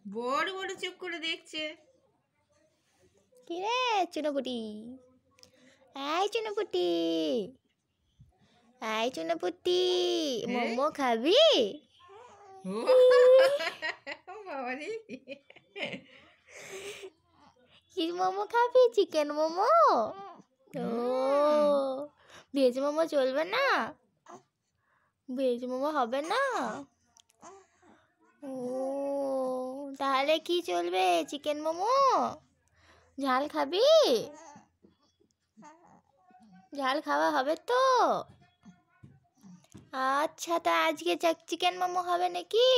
বড় বড় চোখ করে দেখছে। কি রে চুনোপুটি? এই চুনোপুটি, এই চুনোপুটি, মোমো খাবি? বাবারে, কি মোমো খাবি? চিকেন মোমো? ও ভেজ মোমো চলবে না? ভেজ মোমো হবে না? ও তাহলে কি চলবে? চিকেন মোমো? ঝাল খাবি? ঝাল খাওয়া হবে তো? আচ্ছা, তা আজকে চিকেন মোমো হবে নাকি?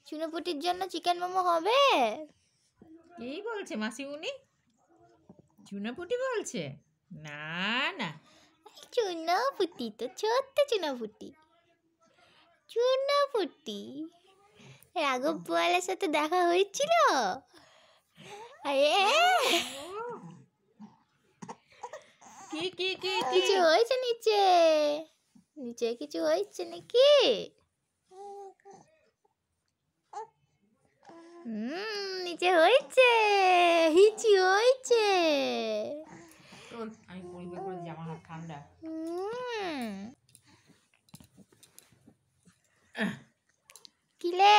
চুনোপুটির জন্য চিকেন মোমো হবে? কি বলছে মাসিমুনি? চুনোপুটি বলছে? না না, চুনোপুটি তো ছোট্ট চুনোপুটি। চুনোপুটি রাঘব বোয়ালের সাথে দেখা হয়েছিল? কি কি কি কিছু হয়েছে নিচে? নিচে কিছু হয়েছে নাকি? নিচে হয়েছে, হিচি হয়েছে। আমি পরিবে করে দিই, আমার হাত ঠান্ডা। কিলে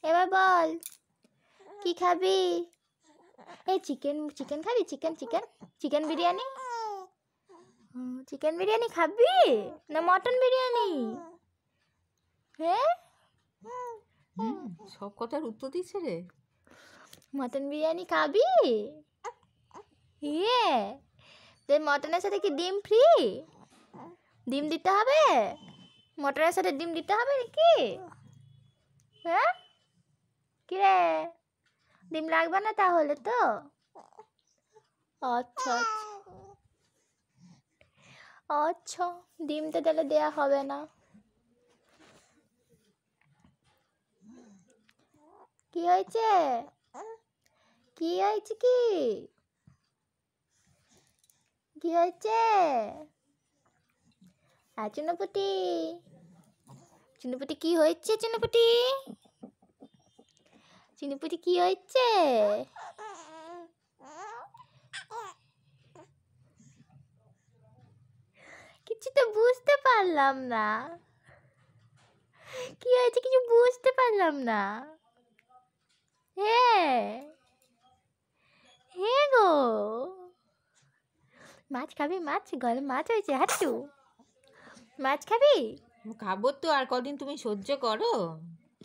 এবার বল কি খাবি? এই চিকেন চিকেন খাবি? Chicken chicken chicken biryani? Chicken biryani খাবি না মটন বিরিয়ানি? হ্যাঁ, সব কথার উত্তর দিচ্ছে রে। মটন বিরিয়ানি খাবি? ইয়ে তোর মটনের সাথে কি ডিম ফ্রি? ডিম দিতে হবে? মটনের সাথে ডিম দিতে হবে নাকি? হ্যাঁ কি রে, ডিম লাগবে না তাহলে তো? আচ্ছা আচ্ছা, ডিম তো তাহলে দেয়া হবে না। কি হয়েছে? কি হয়েছে? কি হয়েছে? চুনোপুটি, চুনোপুটি কি হয়েছে? চুনোপুটি, চুনোপুটি কি হয়েছে? কিছু তো বুঝতে পারলাম না। কি হয়েছে কিছু বুঝতে পারলাম না। হ্যাঁ হ্যাঁ গো, মাছ খাবি? মাছ গলে মাছ হয়েছে হাঁটু, মাছ খাবি? খাবো তো, আর কদিন তুমি সহ্য করো,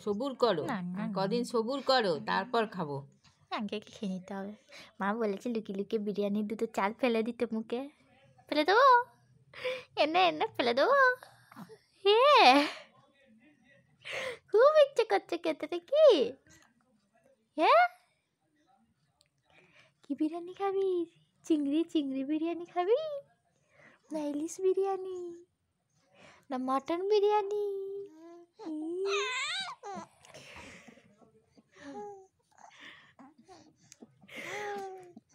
সবুর করো, আর কদিন সবুর করো, তারপর খাবো। আগে খেয়ে নিতে হবে। মা বলেছে লুকিয়ে লুকিয়ে বিরিয়ানির দুটো চাল ফেলে দিতে মুখে। ফেলে দেবো? এনে এনে ফেলে দেবো? হ্যাঁ, খুব ইচ্ছে করছে খেতে নাকি? হ্যাঁ, কি বিরিয়ানি খাবি? চিংড়ি চিংড়ি বিরিয়ানি খাবি না ইলিশ বিরিয়ানি না মটন বিরিয়ানি?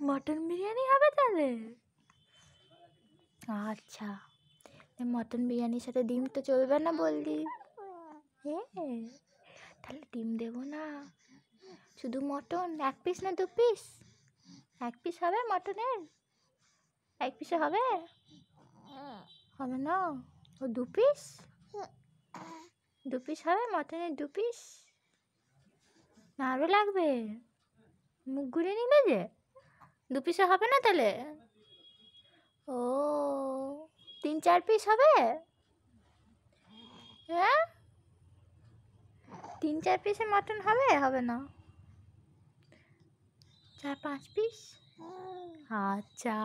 মটন বিরিয়ানি হবে তাহলে? আচ্ছা, মটন বিরিয়ানির সাথে ডিম তো চলবে না বললি? হ্যাঁ, তাহলে ডিম দেবো না, শুধু মটন। এক পিস না দু পিস? এক পিস হবে মটনের? এক পিসে হবে? হবে না, ও দু পিস? দু পিস হবে মটনের? দু পিস না আরও লাগবে? মুখ ঘুরে নিলে যে দু পিসে হবে না তাহলে? ও 3-4 পিস হবে? হ্যাঁ, 3-4 পিসে মটন হবে? হবে না, 4-5 পিস? আচ্ছা।